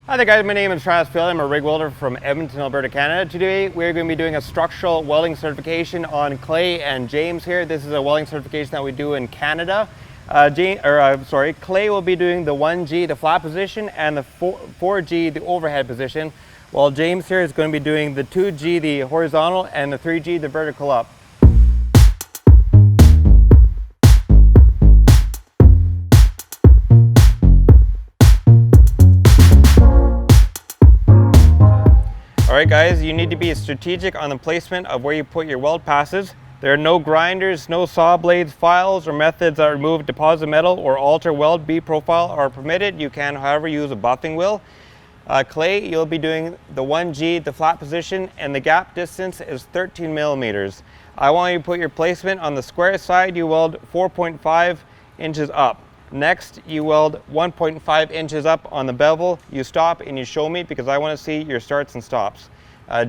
Hi there guys, my name is Travis Phil. I'm a rig welder from Edmonton, Alberta, Canada. Today we're going to be doing a structural welding certification on Klay and James here. This is a welding certification that we do in Canada. Klay will be doing the 1G, the flat position, and the 4G, the overhead position, while James here is going to be doing the 2G, the horizontal, and the 3G, the vertical up. Alright guys, you need to be strategic on the placement of where you put your weld passes. There are no grinders, no saw blades, files, or methods that remove deposit metal or alter weld B profile are permitted. You can, however, use a buffing wheel. Klay, you'll be doing the 1G, the flat position, and the gap distance is 13 millimeters. I want you to put your placement on the square side. You weld 4.5 inches up. Next, you weld 1.5 inches up on the bevel. You stop and you show me because I want to see your starts and stops.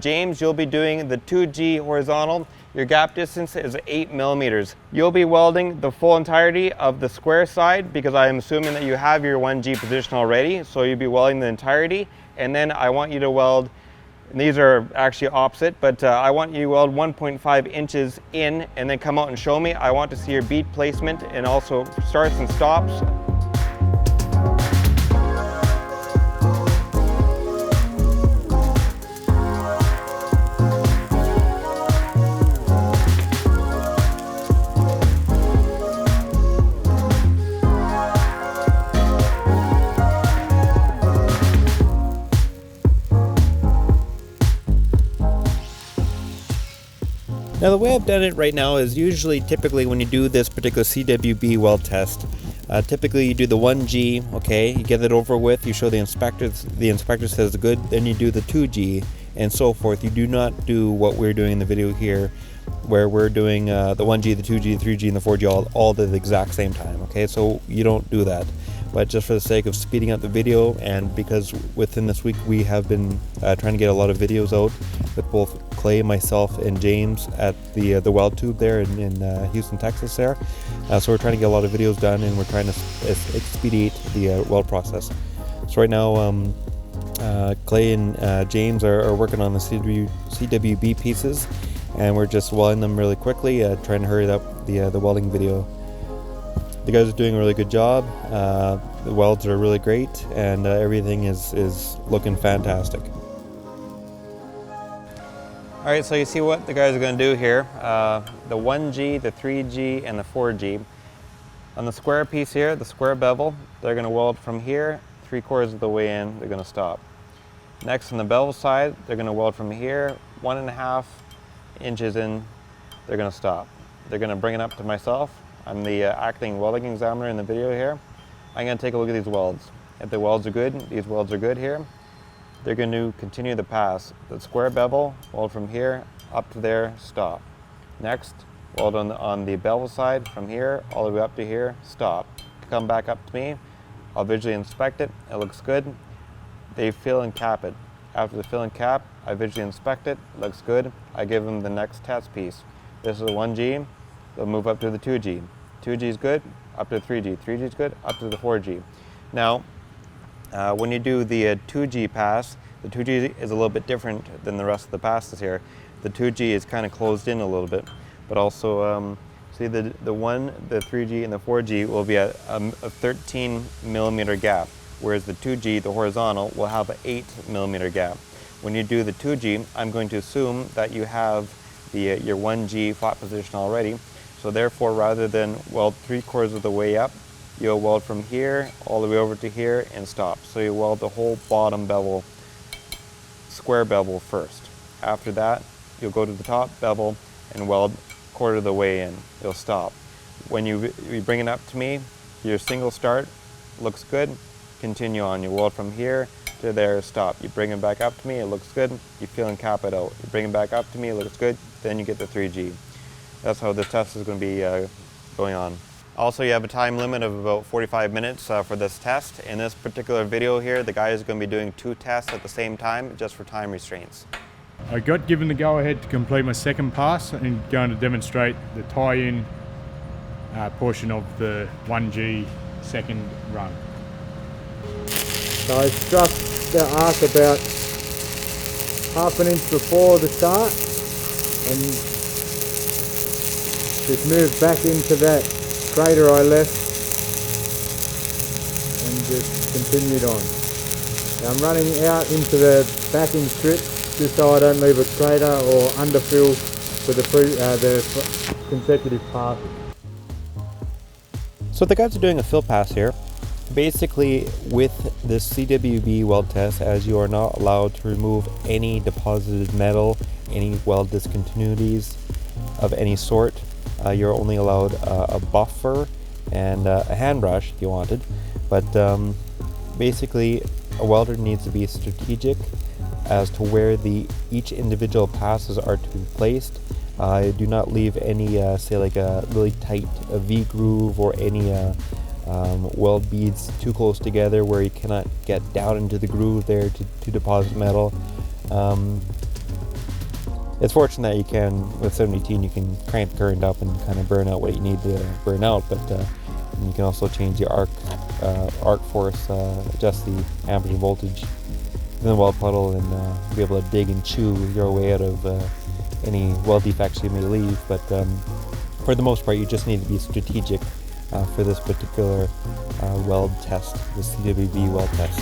James, you'll be doing the 2G horizontal. Your gap distance is 8 millimeters. You'll be welding the full entirety of the square side because I am assuming that you have your 1G position already. So you'll be welding the entirety. And then I want you to weld, and these are actually opposite, but I want you to weld 1.5 inches in and then come out and show me. I want to see your bead placement and also starts and stops. Now the way I've done it right now is typically when you do this particular CWB weld test, typically you do the 1G, okay, you get it over with, you show the inspector says good, then you do the 2G and so forth. You do not do what we're doing in the video here, where we're doing the 1G, the 2G, the 3G, and the 4G all at the exact same time, okay, so you don't do that. But just for the sake of speeding up the video, and because within this week we have been trying to get a lot of videos out with both Klay, myself, and James at the weld tube there in Houston, Texas there. So we're trying to get a lot of videos done, and we're trying to expedite the weld process. So right now Klay and James are working on the CWB pieces, and we're just welding them really quickly, trying to hurry up the welding video. The guys are doing a really good job. The welds are really great, and everything is looking fantastic. All right, so you see what the guys are going to do here. The 1G, the 3G, and the 4G. On the square piece here, the square bevel, they're going to weld from here 3/4 of the way in. They're going to stop. Next, on the bevel side, they're going to weld from here 1.5 inches in. They're going to stop. They're going to bring it up to myself. I'm the acting welding examiner in the video here. I'm going to take a look at these welds. If the welds are good, these welds are good here, they're going to continue the pass. The square bevel, weld from here up to there, stop. Next, weld on the bevel side from here all the way up to here, stop. Come back up to me. I'll visually inspect it. It looks good. They fill and cap it. After the fill and cap, I visually inspect it. It looks good. I give them the next test piece. This is a 1G. They'll move up to the 2G. 2G is good, up to 3G. 3G is good, up to the 4G. Now, when you do the 2G pass, the 2G is a little bit different than the rest of the passes here. The 2G is kind of closed in a little bit, but also, see the 3G, and the 4G will be at a 13 millimeter gap, whereas the 2G, the horizontal, will have an 8 millimeter gap. When you do the 2G, I'm going to assume that you have your 1G flat position already. So therefore, rather than weld 3/4 of the way up, you'll weld from here all the way over to here and stop. So you weld the whole bottom bevel, square bevel first. After that, you'll go to the top bevel and weld 1/4 of the way in. You'll stop. When you bring it up to me, your single start looks good. Continue on. You weld from here to there, stop. You bring it back up to me, it looks good. You feel and cap it out. You bring it back up to me, it looks good. Then you get the 3G. That's how this test is going to be going on. Also, you have a time limit of about 45 minutes for this test. In this particular video here, the guy is going to be doing 2 tests at the same time, just for time restraints. I got given the go-ahead to complete my second pass and going to demonstrate the tie-in portion of the 1G second run. So it's just the arc about half an inch before the start and just moved back into that crater I left and just continued on. Now I'm running out into the backing strip just so I don't leave a crater or underfill for the consecutive passes. So the guys are doing a fill pass here. Basically, with this CWB weld test, as you are not allowed to remove any deposited metal, any weld discontinuities of any sort, you're only allowed a buffer and a hand brush if you wanted. But basically, a welder needs to be strategic as to where each individual passes are to be placed. Do not leave any, say like a really tight V groove or any weld beads too close together where you cannot get down into the groove there to deposit metal. It's fortunate that you can, with 718, you can crank the current up and kind of burn out what you need to burn out, but you can also change the arc force, adjust the amperage and voltage in the weld puddle, and be able to dig and chew your way out of any weld defects you may leave. But for the most part, you just need to be strategic for this particular weld test, the CWB weld test.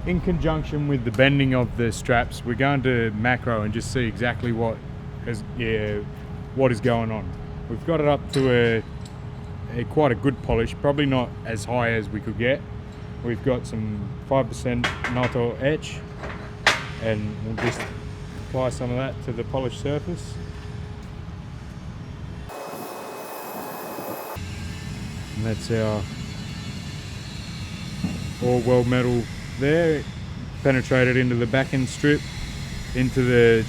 In conjunction with the bending of the straps, we're going to macro and just see exactly what is going on. We've got it up to a quite a good polish, probably not as high as we could get. We've got some 5% Untitled etch, and we'll just apply some of that to the polished surface. And that's our all weld metal there, penetrated into the back end strip, into the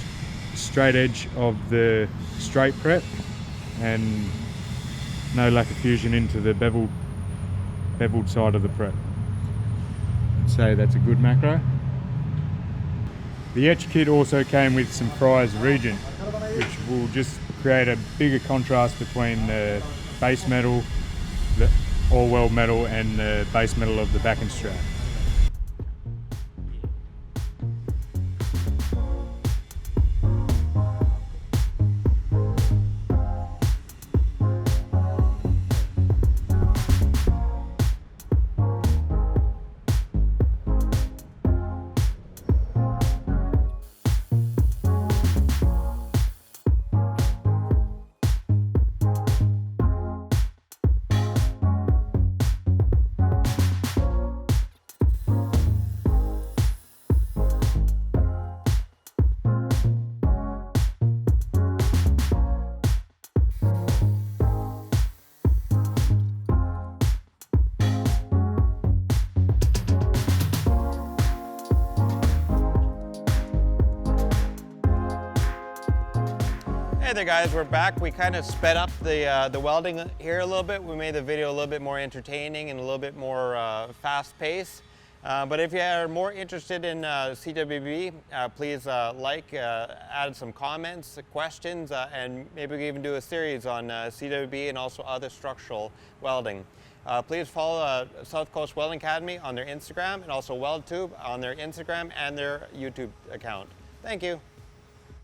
straight edge of the straight prep, and no lack of fusion into the beveled side of the prep. I'd say that's a good macro. The etch kit also came with some Fry's reagent, which will just create a bigger contrast between the base metal, the all weld metal, and the base metal of the back end strap. Hey there guys, we're back. We kind of sped up the welding here a little bit. We made the video a little bit more entertaining and a little bit more fast paced. But if you are more interested in CWB, please add some comments, questions, and maybe we can even do a series on CWB and also other structural welding. Please follow South Coast Welding Academy on their Instagram and also WeldTube on their Instagram and their YouTube account. Thank you.